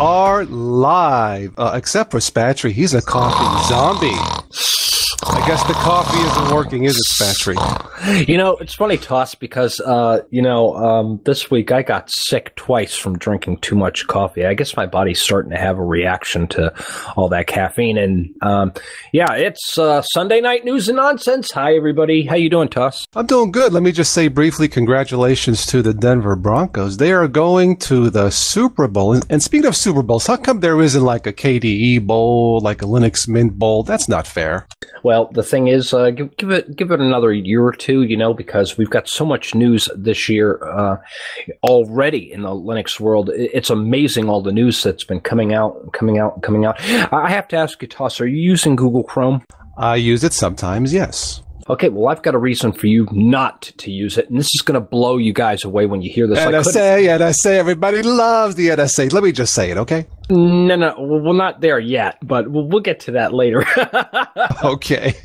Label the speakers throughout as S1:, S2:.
S1: are live, except for Spatry. He's a coffee zombie. I guess the coffee isn't working, is it, Spatry?
S2: You know, it's funny, Toss, because, this week I got sick twice from drinking too much coffee. I guess my body's starting to have a reaction to all that caffeine. And, it's Sunday night news and nonsense. Hi, everybody. How you doing, Toss?
S1: I'm doing good. Let me just say briefly, congratulations to the Denver Broncos. They are going to the Super Bowl. And speaking of Super Bowls, how come there isn't like a KDE Bowl, like a Linux Mint Bowl? That's not fair.
S2: Well, the thing is, give it another year or two, because we've got so much news this year already in the Linux world. It's amazing all the news that's been coming out. I have to ask you, Toss, are you using Google Chrome?
S1: I use it sometimes, yes.
S2: Okay, well, I've got a reason for you not to use it, and this is going to blow you guys away when you hear this.
S1: NSA, everybody loves the NSA. Let me just say it, okay?
S2: No, we're not there yet, but we'll get to that later.
S1: Okay.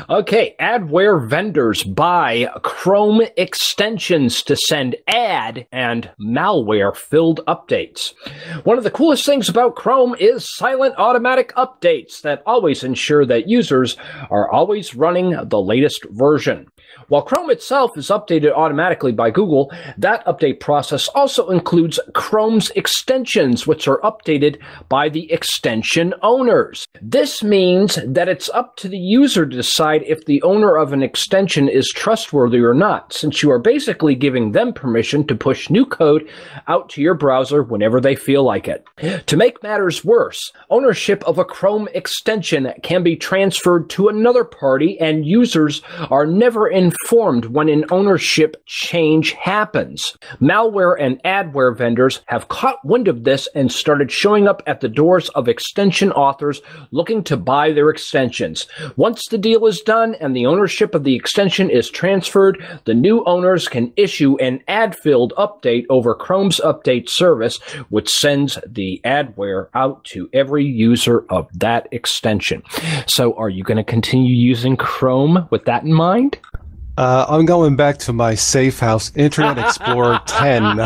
S2: Okay, adware vendors buy Chrome extensions to send ad and malware-filled updates. One of the coolest things about Chrome is silent automatic updates that always ensure that users are always running the latest version. While Chrome itself is updated automatically by Google, that update process also includes Chrome's extensions, which are updated by the extension owners. This means that it's up to the user to decide if the owner of an extension is trustworthy or not, since you are basically giving them permission to push new code out to your browser whenever they feel like it. To make matters worse, ownership of a Chrome extension can be transferred to another party, and users are never informed when an ownership change happens. Malware and adware vendors have caught wind of this and started showing up at the doors of extension authors looking to buy their extensions. Once the deal is done and the ownership of the extension is transferred, the new owners can issue an ad-filled update over Chrome's update service, which sends the adware out to every user of that extension. So are you going to continue using Chrome with that in mind?
S1: I'm going back to my safe house, Internet Explorer 10.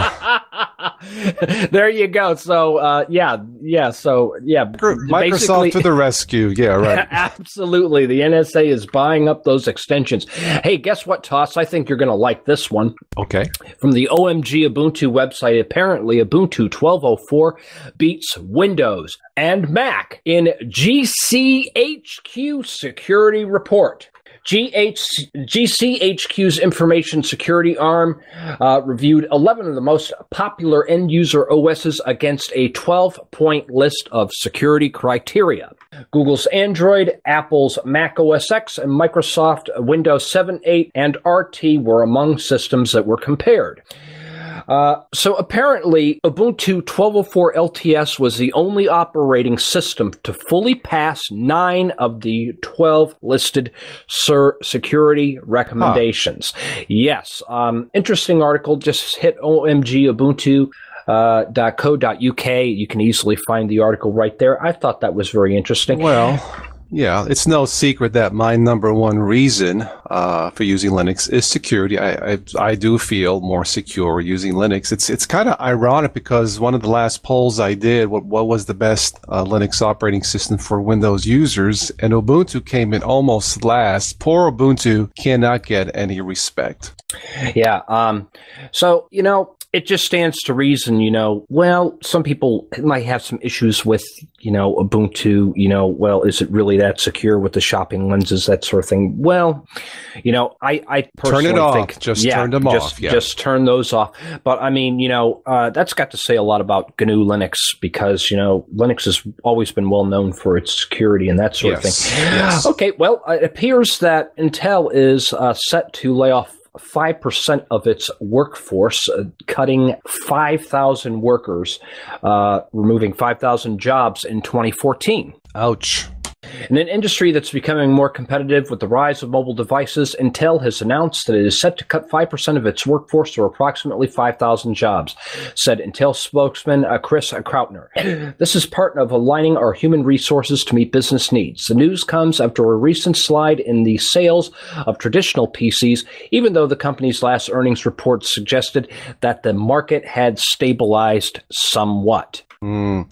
S2: There you go. So,
S1: Microsoft to the rescue. Yeah, right.
S2: Absolutely. The NSA is buying up those extensions. Hey, guess what, Toss? I think you're going to like this one.
S1: Okay.
S2: From the OMG Ubuntu website, apparently Ubuntu 12.04 beats Windows and Mac in GCHQ security report. GCHQ's information security arm reviewed 11 of the most popular end-user OSs against a 12-point list of security criteria. Google's Android, Apple's Mac OS X, and Microsoft Windows 7, 8, and RT were among systems that were compared. So apparently, Ubuntu 12.04 LTS was the only operating system to fully pass 9 of the 12 listed security recommendations. Yes. Interesting article. Just hit omgubuntu.co.uk. You can easily find the article right there. I thought that was very interesting.
S1: Well, yeah, it's no secret that my number one reason for using Linux is security. I do feel more secure using Linux. It's kind of ironic because one of the last polls I did, what was the best Linux operating system for Windows users, and Ubuntu came in almost last. Poor Ubuntu cannot get any respect. Yeah.
S2: So, it just stands to reason, some people might have some issues with, Ubuntu, is it really that secure with the shopping lenses, that sort of thing? Well, I personally think
S1: turn them off.
S2: Just turn those off. But I mean, that's got to say a lot about GNU Linux because, Linux has always been well known for its security and that sort of thing.
S1: Yes.
S2: Okay, well, it appears that Intel is set to lay off 5% of its workforce, cutting 5,000 workers, removing 5,000 jobs in 2014.
S1: Ouch.
S2: In an industry that's becoming more competitive with the rise of mobile devices, Intel has announced that it is set to cut 5% of its workforce, or approximately 5,000 jobs, said Intel spokesman Chris Krautner. This is part of aligning our human resources to meet business needs. The news comes after a recent slide in the sales of traditional PCs, even though the company's last earnings report suggested that the market had stabilized somewhat.
S1: Mm.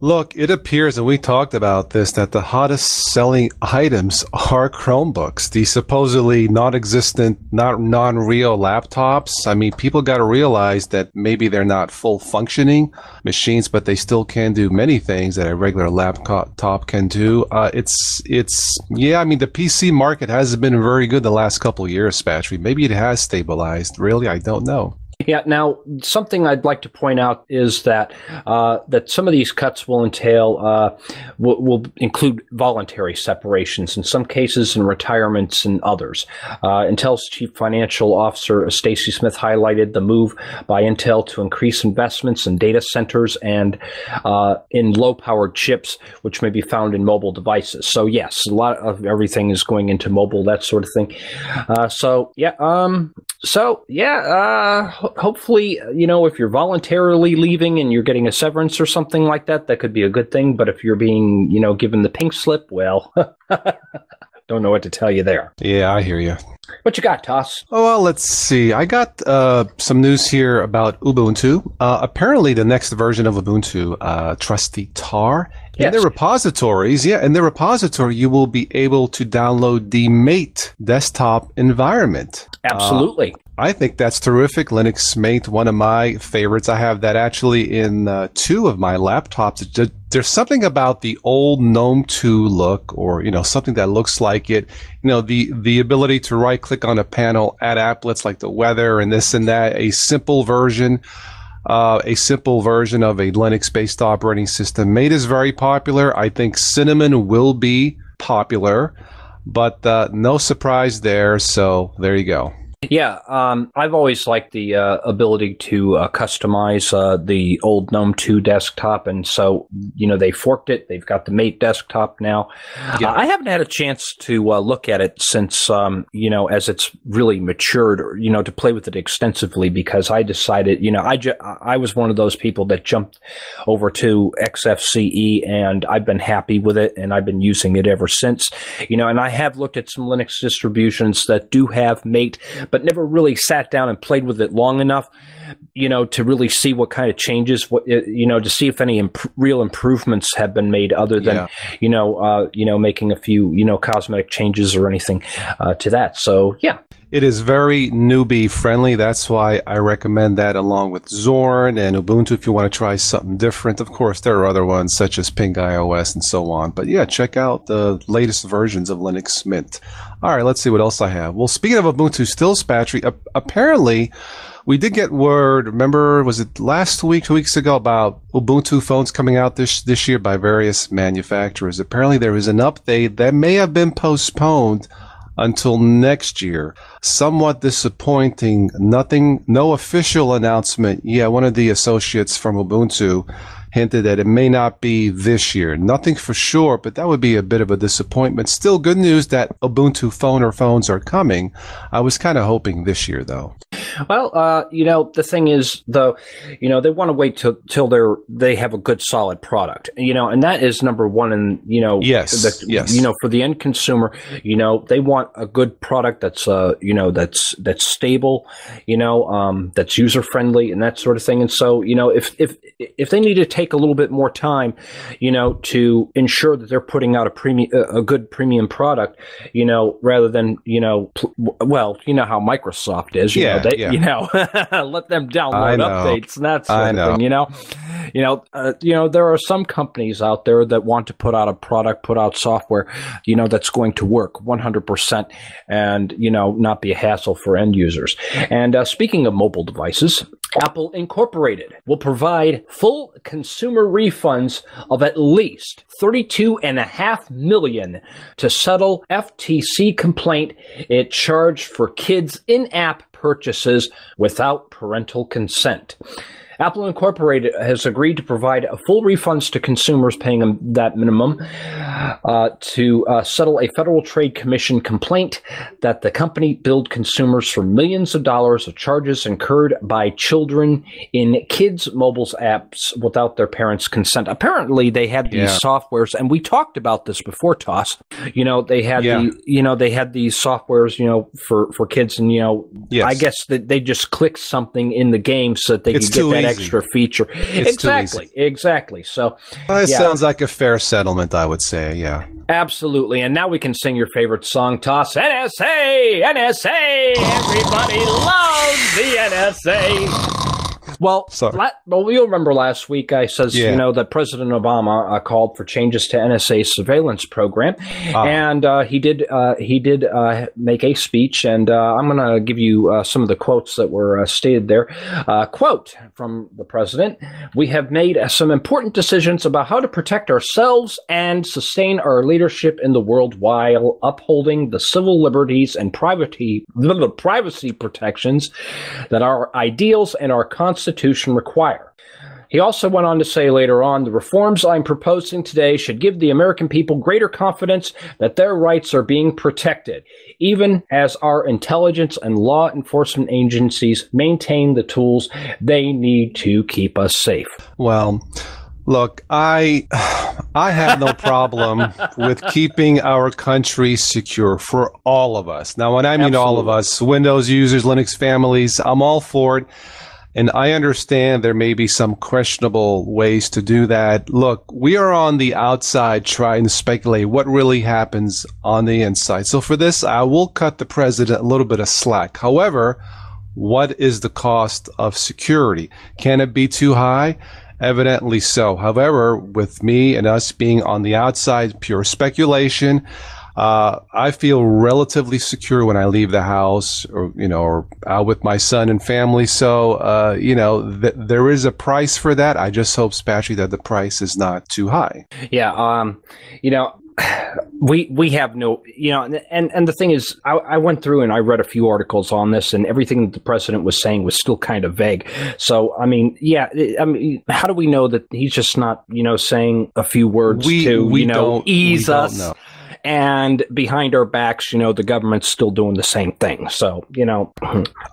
S1: Look, it appears, and we talked about this, that the hottest selling items are Chromebooks, the supposedly non-existent, not non-real laptops. I mean, people got to realize that maybe they're not full functioning machines, but they still can do many things that a regular laptop can do. Yeah, I mean, the PC market hasn't been very good the last couple of years, Patrick. Maybe it has stabilized. Really, I don't know.
S2: Yeah. Now, something I'd like to point out is that that some of these cuts will entail will include voluntary separations in some cases, and retirements in others. Intel's chief financial officer Stacy Smith highlighted the move by Intel to increase investments in data centers and in low-powered chips, which may be found in mobile devices. So yes, a lot of everything is going into mobile, that sort of thing. Hopefully, if you're voluntarily leaving and you're getting a severance or something like that, that could be a good thing. But if you're being, given the pink slip, well, don't know what to tell you there.
S1: Yeah, I hear you.
S2: What you got, Toss?
S1: Oh, well, let's see. I got some news here about Ubuntu. Apparently, the next version of Ubuntu, trusty tar, in the repositories, in the repository, you will be able to download the Mate desktop environment.
S2: Absolutely.
S1: I think that's terrific. Linux Mate, one of my favorites. I have that actually in two of my laptops. There's something about the old GNOME 2 look, or something that looks like it. The ability to right click on a panel, add applets like the weather and this and that. A simple version of a Linux-based operating system. Mate is very popular. I think Cinnamon will be popular, but no surprise there. So there you go.
S2: Yeah, I've always liked the ability to customize the old GNOME 2 desktop, and so they forked it. They've got the Mate desktop now. Yeah. I haven't had a chance to look at it since as it's really matured, or to play with it extensively, because I decided I was one of those people that jumped over to XFCE, and I've been happy with it, and I've been using it ever since. And I have looked at some Linux distributions that do have Mate, but never really sat down and played with it long enough, to really see what kind of changes, to see if any real improvements have been made, other than, making a few, cosmetic changes or anything to that. So, yeah.
S1: It is very newbie friendly. That's why I recommend that, along with Zorn and Ubuntu, if you want to try something different. Of course, there are other ones such as Ping iOS and so on. But yeah, check out the latest versions of Linux Mint. All right, let's see what else I have. Well, speaking of Ubuntu still, Patry, apparently we did get word, remember, was it last week, 2 weeks ago, about Ubuntu phones coming out this year by various manufacturers. Apparently there is an update that may have been postponed until next year. Somewhat disappointing. No official announcement. Yeah, one of the associates from Ubuntu hinted that it may not be this year. Nothing for sure, but that would be a bit of a disappointment. Still good news that Ubuntu phones are coming. I was kind of hoping this year, though.
S2: Well, the thing is, though, they want to wait till they have a good, solid product, and that is number one. And,
S1: yes.
S2: For the end consumer, they want a good product that's stable, that's user friendly and that sort of thing. And so, if they need to take a little bit more time, to ensure that they're putting out a good premium product, rather than, how Microsoft is, let them download updates and that sort of thing, there are some companies out there that want to put out software, that's going to work 100% and, not be a hassle for end users. And speaking of mobile devices, Apple Incorporated will provide full consumer refunds of at least $32.5 million to settle FTC complaint it charged for kids' in-app purchases without parental consent. Apple Incorporated has agreed to provide full refunds to consumers paying that minimum to settle a Federal Trade Commission complaint that the company billed consumers for millions of dollars of charges incurred by children in kids' mobile apps without their parents' consent. Apparently, they had these softwares, and we talked about this before, Toss. They had they had these softwares, for kids, and I guess that they just clicked something in the game so that they could get that extra feature. Exactly. So
S1: it sounds like a fair settlement, I would say. Yeah,
S2: absolutely. And now we can sing your favorite song, Toss. NSA, NSA, everybody loves the NSA. Well, you'll remember last week I says, that President Obama called for changes to NSA's surveillance program, and he did make a speech, and I'm going to give you some of the quotes that were stated there. Quote from the president: "We have made some important decisions about how to protect ourselves and sustain our leadership in the world while upholding the civil liberties and privacy protections that our ideals and our Constitution require." He also went on to say later on, "The reforms I'm proposing today should give the American people greater confidence that their rights are being protected, even as our intelligence and law enforcement agencies maintain the tools they need to keep us safe."
S1: Well, look, I have no problem with keeping our country secure for all of us. Now, when I mean all of us, Windows users, Linux families, I'm all for it. And I understand there may be some questionable ways to do that. Look, we are on the outside trying to speculate what really happens on the inside. So for this, I will cut the president a little bit of slack. However, what is the cost of security? Can it be too high? Evidently so. However, with me and us being on the outside, pure speculation, I feel relatively secure when I leave the house or out with my son and family. So, there is a price for that. I just hope, Spatchy, that the price is not too high.
S2: Yeah. We have no, and the thing is, I went through and I read a few articles on this, and everything that the president was saying was still kind of vague. So, how do we know that he's just not, saying a few words to ease us? Know. And behind our backs, the government's still doing the same thing. So,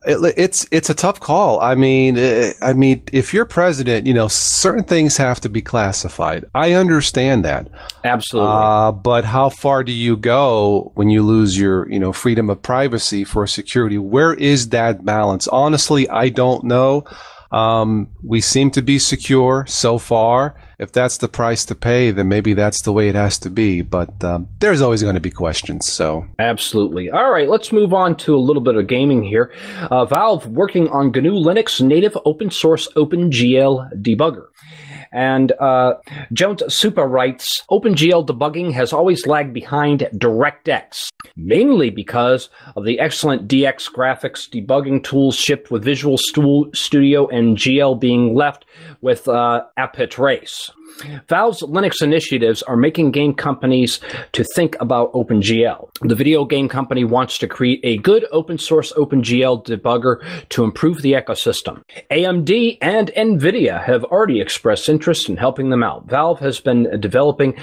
S1: it's a tough call. I mean, if you're president, certain things have to be classified. I understand that.
S2: Absolutely.
S1: But how far do you go when you lose your, freedom of privacy for security? Where is that balance? Honestly, I don't know. We seem to be secure so far. If that's the price to pay, then maybe that's the way it has to be. But there's always going to be questions. So
S2: absolutely. All right, let's move on to a little bit of gaming here. Valve working on GNU Linux native open source OpenGL debugger. And Jones Super writes, OpenGL debugging has always lagged behind DirectX, mainly because of the excellent DX graphics debugging tools shipped with Visual Studio and GL being left with Appit Race. Valve's Linux initiatives are making game companies to think about OpenGL. The video game company wants to create a good open source OpenGL debugger to improve the ecosystem. AMD and NVIDIA have already expressed interest in helping them out. Valve has been developing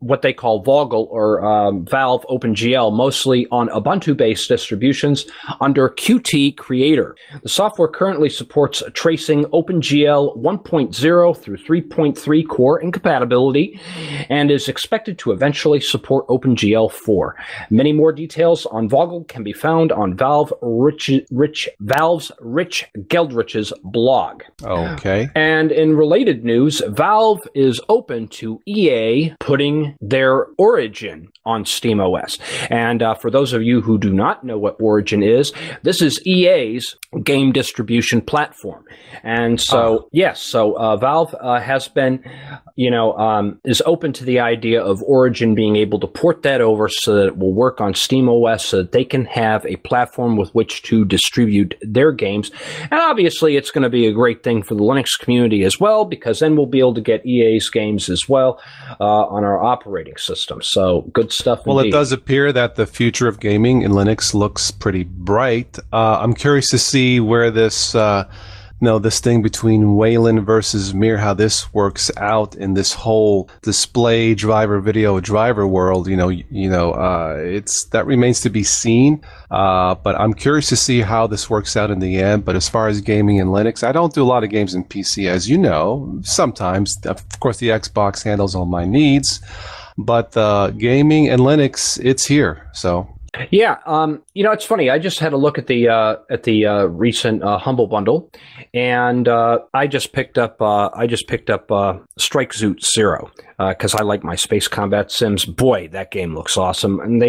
S2: what they call Voggle or Valve OpenGL, mostly on Ubuntu-based distributions under Qt Creator. The software currently supports tracing OpenGL 1.0 through 3.3 core incompatibility and is expected to eventually support OpenGL 4. Many more details on Voggle can be found on Valve's Rich Geldrich's blog.
S1: Okay.
S2: And in related news, Valve is open to EA putting their Origin on SteamOS. And for those of you who do not know what Origin is, this is EA's game distribution platform. And so, Valve has been, is open to the idea of Origin being able to port that over so that it will work on SteamOS so that they can have a platform with which to distribute their games. And obviously, it's going to be a great thing for the Linux community as well, because then we'll be able to get EA's games as well on our operating system. So good stuff.
S1: Well,
S2: indeed.
S1: It does appear that the future of gaming in Linux looks pretty bright. I'm curious to see where this this thing between Wayland versus Mir, how this works out in this whole display driver, video driver world. It's that remains to be seen. But I'm curious to see how this works out in the end. But as far as gaming in Linux, I don't do a lot of games in PC, as you know. Sometimes, of course, the Xbox handles all my needs. But gaming and Linux, it's here. So.
S2: Yeah, it's funny. I just had a look at the recent Humble Bundle, and I just picked up Strike Zoot Zero because I like my space combat sims. Boy, that game looks awesome, and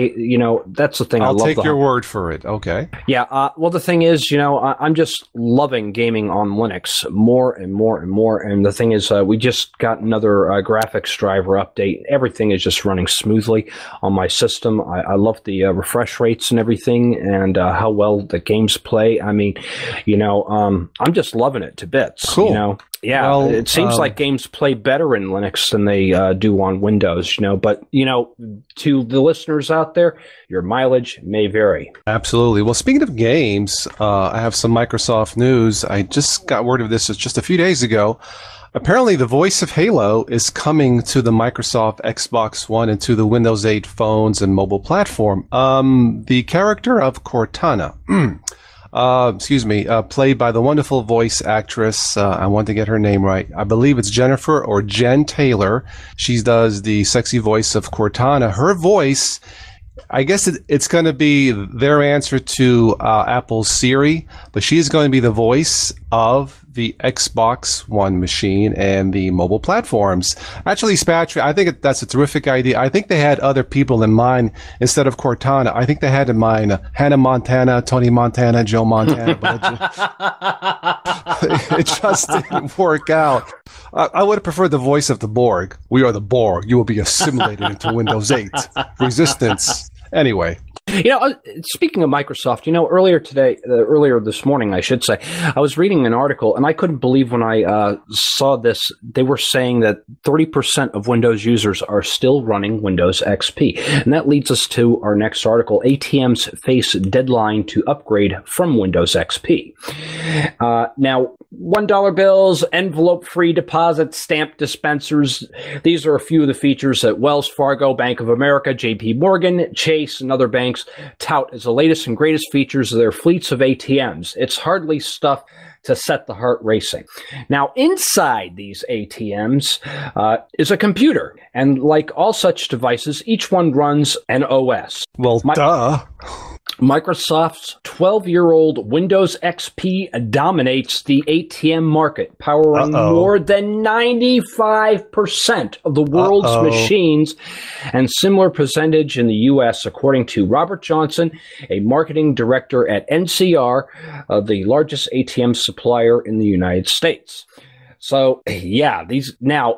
S2: that's the thing.
S1: I'll take your word for it. Okay.
S2: Yeah. Well, the thing is, I'm just loving gaming on Linux more and more and more. And the thing is, we just got another graphics driver update. Everything is just running smoothly on my system. I love the refresh rates and everything, and how well the games play. I mean, I'm just loving it to bits.
S1: Cool.
S2: Yeah, well, it seems like games play better in Linux than they do on Windows, But, to the listeners out there, your mileage may vary.
S1: Absolutely. Well, speaking of games, I have some Microsoft news. I just got word of this just a few days ago. Apparently, the voice of Halo is coming to the Microsoft Xbox One and to the Windows 8 phones and mobile platform. The character of Cortana. Played by the wonderful voice actress. I want to get her name right. I believe it's Jennifer or Jen Taylor. She does the sexy voice of Cortana. Her voice, I guess it's going to be their answer to Apple's Siri, but she's going to be the voice of the Xbox One machine and the mobile platforms. Actually, Spatry, I think that's a terrific idea. I think they had other people in mind instead of Cortana. I think they had in mind Hannah Montana, Tony Montana, Joe Montana, but it just didn't work out. I would have preferred the voice of the Borg. We are the Borg. You will be assimilated into Windows 8. Resistance. Anyway.
S2: Speaking of Microsoft, earlier this morning, I should say, I was reading an article, and I couldn't believe when I saw this. They were saying that 30% of Windows users are still running Windows XP. And that leads us to our next article. ATMs face deadline to upgrade from Windows XP. Now, $1 bills, envelope-free deposit, stamp dispensers. These are a few of the features that Wells Fargo, Bank of America, JP Morgan, Chase, and other banks tout as the latest and greatest features of their fleets of ATMs. It's hardly stuff to set the heart racing. Now, inside these ATMs is a computer. And like all such devices, each one runs an OS.
S1: Well, duh.
S2: Microsoft's 12-year-old Windows XP dominates the ATM market, powering more than 95% of the world's machines, and similar percentage in the U.S., according to Robert Johnson, a marketing director at NCR, the largest ATM supplier in the United States. So, yeah,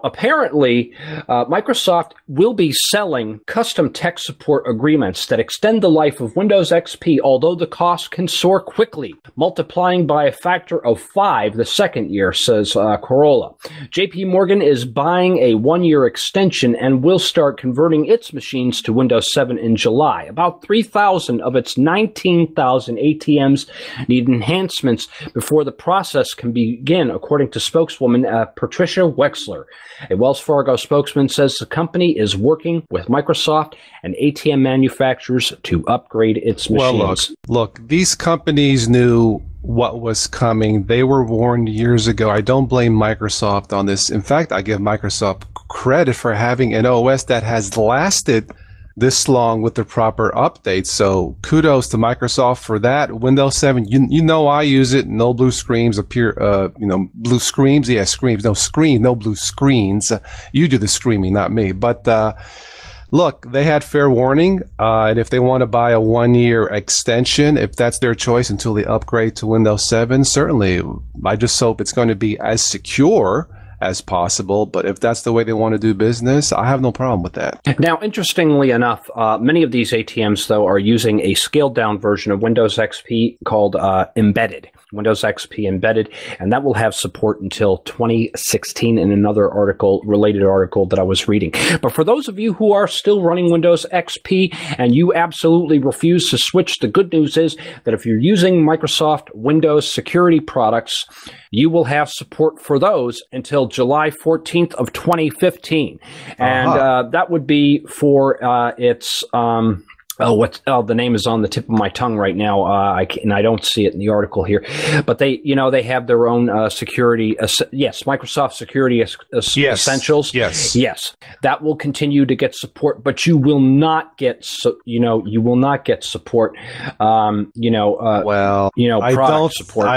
S2: apparently, Microsoft will be selling custom tech support agreements that extend the life of Windows XP, although the cost can soar quickly, multiplying by a factor of 5 the second year, says Corolla. JP Morgan is buying a 1-year extension and will start converting its machines to Windows 7 in July. About 3,000 of its 19,000 ATMs need enhancements before the process can begin, according to spokeswoman Patricia Wexler. A Wells Fargo spokesman says the company is working with Microsoft and ATM manufacturers to upgrade its machines.
S1: Well, look, these companies knew what was coming. They were warned years ago. I don't blame Microsoft on this. In fact, I give Microsoft credit for having an OS that has lasted this long with the proper updates. So kudos to Microsoft for that. Windows 7, I use it. No blue screens appear, blue screens. Yeah, screens. No blue screens. You do the screaming, not me. But, look, they had fair warning. And if they want to buy a 1-year extension, if that's their choice until they upgrade to Windows 7, certainly. I just hope it's going to be as secure as possible, but if that's the way they want to do business, I have no problem with that.
S2: Now, interestingly enough, many of these ATMs, though, are using a scaled-down version of Windows XP called Embedded. Windows XP embedded, and that will have support until 2016 in another related article that I was reading. But for those of you who are still running Windows XP and you absolutely refuse to switch, the good news is that if you're using Microsoft Windows security products, you will have support for those until July 14th of 2015. And that would be for its... the name is on the tip of my tongue right now. And I don't see it in the article here, but they have their own security. Yes, Microsoft Security Essentials. Yes, that will continue to get support, but you will not get support.
S1: I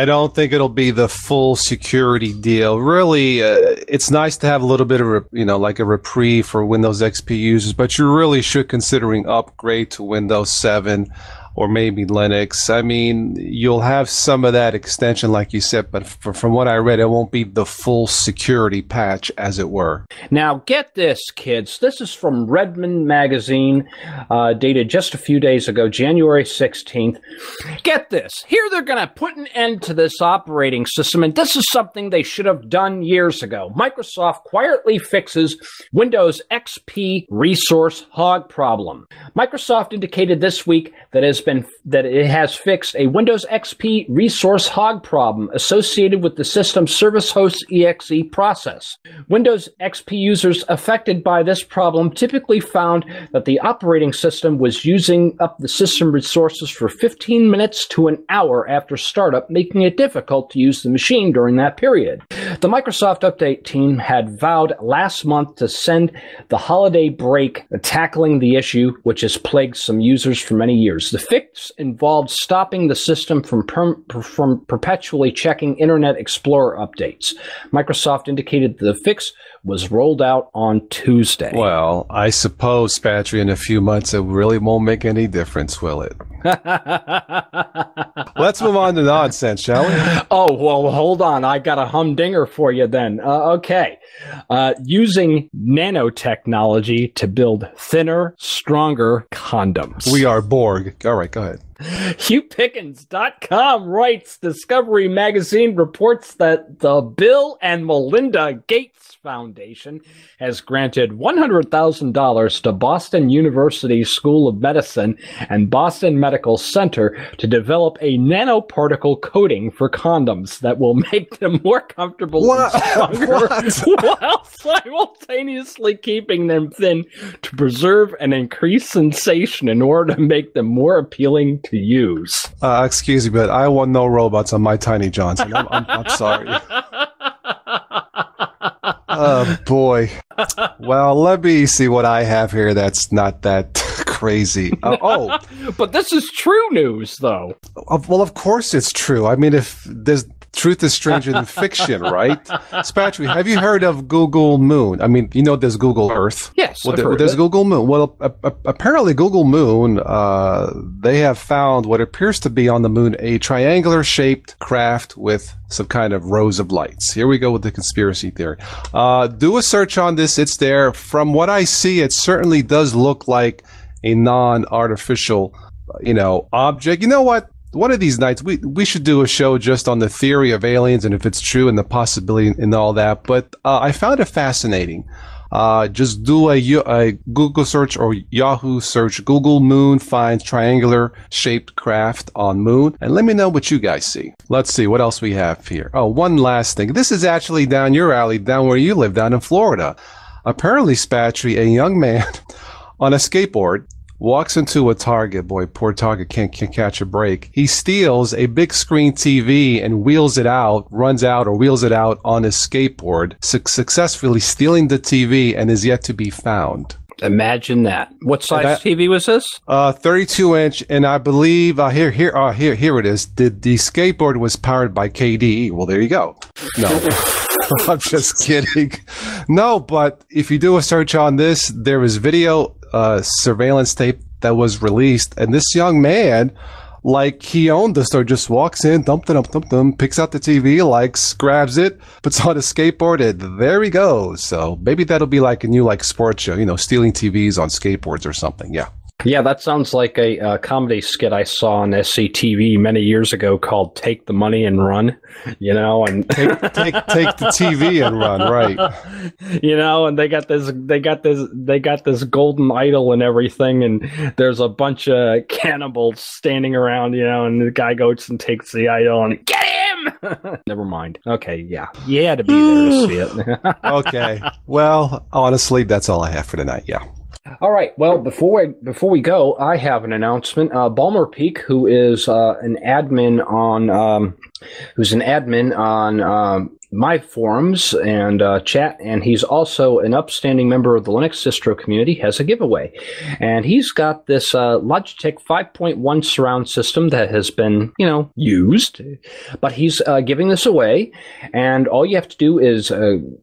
S1: don't think it'll be the full security deal. Really, it's nice to have a little bit of like a reprieve for Windows XP users, but you really should considering upgrade to Windows 7 or maybe Linux. I mean, you'll have some of that extension, like you said, but from what I read, it won't be the full security patch, as it were.
S2: Now, get this, kids. This is from Redmond Magazine, dated just a few days ago, January 16th. Get this. Here they're going to put an end to this operating system, and this is something they should have done years ago. Microsoft quietly fixes Windows XP resource hog problem. Microsoft indicated this week that it has fixed a Windows XP resource hog problem associated with the system's service host exe process. Windows XP users affected by this problem typically found that the operating system was using up the system resources for 15 minutes to an hour after startup, making it difficult to use the machine during that period. The Microsoft Update team had vowed last month to send the holiday break tackling the issue, which has plagued some users for many years. The fix involved stopping the system from perpetually checking Internet Explorer updates. Microsoft indicated the fix was rolled out on Tuesday.
S1: Well, I suppose, Patry, in a few months, it really won't make any difference, will it? Let's move on to nonsense, shall we?
S2: Oh, well, hold on. I got a humdinger for you then. Okay. Using nanotechnology to build thinner, stronger condoms.
S1: We are Borg. All right, go ahead.
S2: HughPickens.com writes, Discovery Magazine reports that the Bill and Melinda Gates Foundation has granted $100,000 to Boston University School of Medicine and Boston Medical Center to develop a nanoparticle coating for condoms that will make them more comfortable and stronger while simultaneously keeping them thin to preserve and increase sensation in order to make them more appealing to use.
S1: Excuse me, but I want no robots on my Tiny Johnson. I'm sorry. Oh, boy. Well, let me see what I have here that's not that crazy.
S2: But this is true news, though.
S1: Well, of course it's true. I mean, if there's truth is stranger than fiction, right? Spatry, have you heard of Google Moon? I mean, there's Google Earth.
S2: Yes,
S1: there's Google Moon. Well, apparently Google Moon, they have found what appears to be on the moon a triangular-shaped craft with some kind of rows of lights. Here we go with the conspiracy theory. Do a search on this. It's there. From what I see, it certainly does look like a non-artificial, object. You know what? One of these nights, we should do a show just on the theory of aliens and if it's true and the possibility and all that. But I found it fascinating. Just do a Google search or Yahoo search. Google Moon finds triangular shaped craft on moon. And let me know what you guys see. Let's see what else we have here. Oh, one last thing. This is actually down your alley, down where you live, down in Florida. Apparently, Spatry, a young man on a skateboard, walks into a Target. Boy, poor Target can't catch a break. He steals a big screen TV and wheels it out on his skateboard, successfully stealing the TV, and is yet to be found.
S2: Imagine that. What size TV was this?
S1: 32-inch, and I believe here it is. The skateboard was powered by KDE. Well, there you go. No. I'm just kidding. No, but if you do a search on this, there is video surveillance tape that was released, and this young man, like he owned the store, just walks in, picks out the TV, grabs it, puts on a skateboard, and there he goes. So maybe that'll be like a new sports show, stealing TVs on skateboards or something. Yeah.
S2: Yeah, that sounds like a comedy skit I saw on SCTV many years ago called "Take the Money and Run," and
S1: take the TV and run, right?
S2: And they got this golden idol and everything, and there's a bunch of cannibals standing around, and the guy goes and takes the idol and get him. Never mind. Okay, yeah, you had to be there to see it.
S1: Okay, well, honestly, that's all I have for tonight. Yeah.
S2: All right. Well, before we go, I have an announcement. Balmer Peak, who is an admin on my forums and chat, and he's also an upstanding member of the Linux distro community, has a giveaway. And he's got this Logitech 5.1 surround system that has been, used, but he's giving this away. And all you have to do is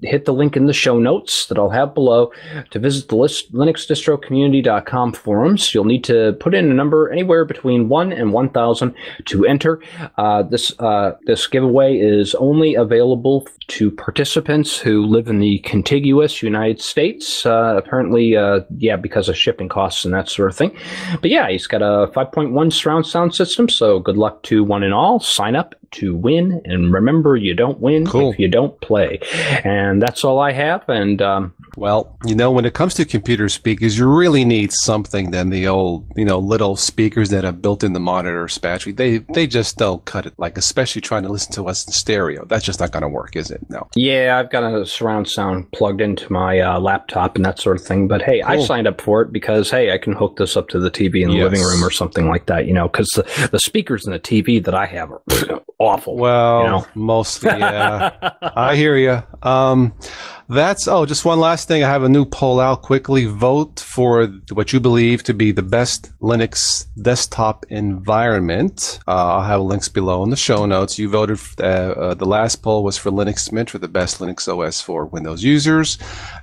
S2: hit the link in the show notes that I'll have below to visit the linuxdistrocommunity.com forums. You'll need to put in a number anywhere between 1 and 1,000 to enter. This giveaway is only available to participants who live in the contiguous United States, apparently, because of shipping costs and that sort of thing. But yeah, he's got a 5.1 surround sound system, so good luck to one and all. Sign up to win, and remember, you don't win if you don't play. And that's all I have, and
S1: well, when it comes to computer speakers, you really need something than the old, little speakers that are built in the monitor battery. They just don't cut it, especially trying to listen to us in stereo. That's just not going to work, is it? No.
S2: Yeah, I've got a surround sound plugged into my laptop and that sort of thing. But hey, I signed up for it because, hey, I can hook this up to the TV in the living room or something like that, because the speakers in the TV that I have are awful.
S1: Well, mostly, yeah. I hear you. Just one last thing. I have a new poll out. Quickly vote for what you believe to be the best Linux desktop environment. I'll have links below in the show notes. You voted, the last poll was for Linux Mint, for the best Linux OS for Windows users.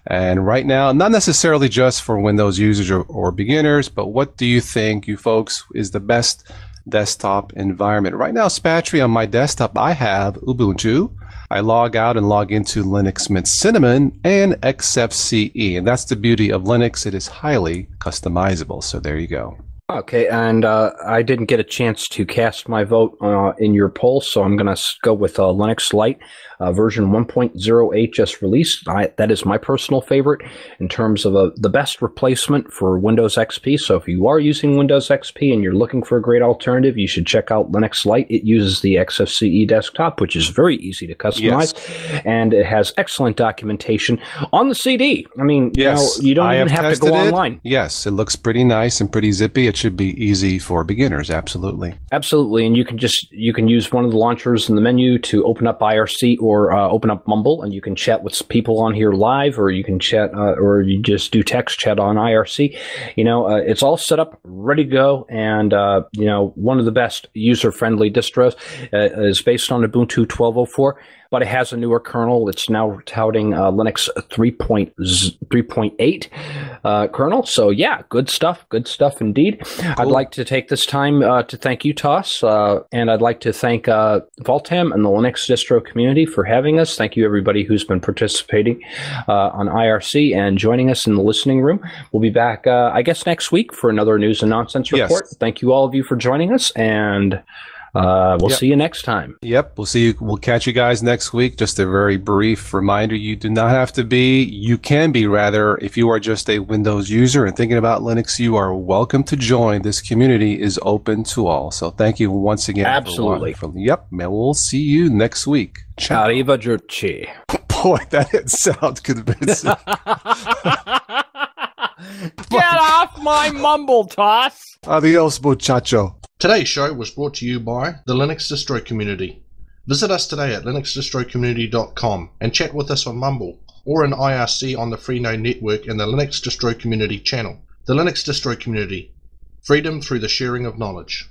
S1: And right now, not necessarily just for Windows users or beginners, but what do you think, you folks, is the best desktop environment? Right now, Spatry, on my desktop, I have Ubuntu. I log out and log into Linux Mint Cinnamon and XFCE. And that's the beauty of Linux. It is highly customizable. So there you go.
S2: Okay, and I didn't get a chance to cast my vote in your poll, so I'm going to go with Linux Lite version 1.08 just released. That is my personal favorite in terms of the best replacement for Windows XP. So if you are using Windows XP and you're looking for a great alternative, you should check out Linux Lite. It uses the XFCE desktop, which is very easy to customize, and it has excellent documentation on the CD. I mean, you don't even have to go online.
S1: Yes, it looks pretty nice and pretty zippy. It should be easy for beginners. Absolutely.
S2: Absolutely. And you can use one of the launchers in the menu to open up IRC or open up Mumble, and you can chat with people on here live, or you can chat, or you just do text chat on IRC. It's all set up, ready to go. And, one of the best user-friendly distros is based on Ubuntu 12.04. But it has a newer kernel. It's now touting Linux 3.8 kernel. So yeah, good stuff indeed. Cool. I'd like to take this time to thank you, Toss, and I'd like to thank Voltam and the Linux distro community for having us. Thank you, everybody who's been participating on IRC and joining us in the listening room. We'll be back, I guess, next week for another news and nonsense report. Yes. Thank you, all of you, for joining us, and we'll see you next time.
S1: Yep, we'll see you. We'll catch you guys next week. Just a very brief reminder: you do not have to be. You can be, rather, if you are just a Windows user and thinking about Linux, you are welcome to join. This community is open to all. So thank you once again.
S2: Absolutely.
S1: Yep, man. We'll see you next week. Ciao.
S2: Arrivederci.
S1: Boy, that didn't sound convincing.
S2: Get off my mumble, Toss.
S1: Adios, muchacho.
S3: Today's show was brought to you by the Linux Distro Community. Visit us today at linuxdistrocommunity.com and chat with us on Mumble or in IRC on the Freenode network in the Linux Distro Community channel. The Linux Distro Community. Freedom through the sharing of knowledge.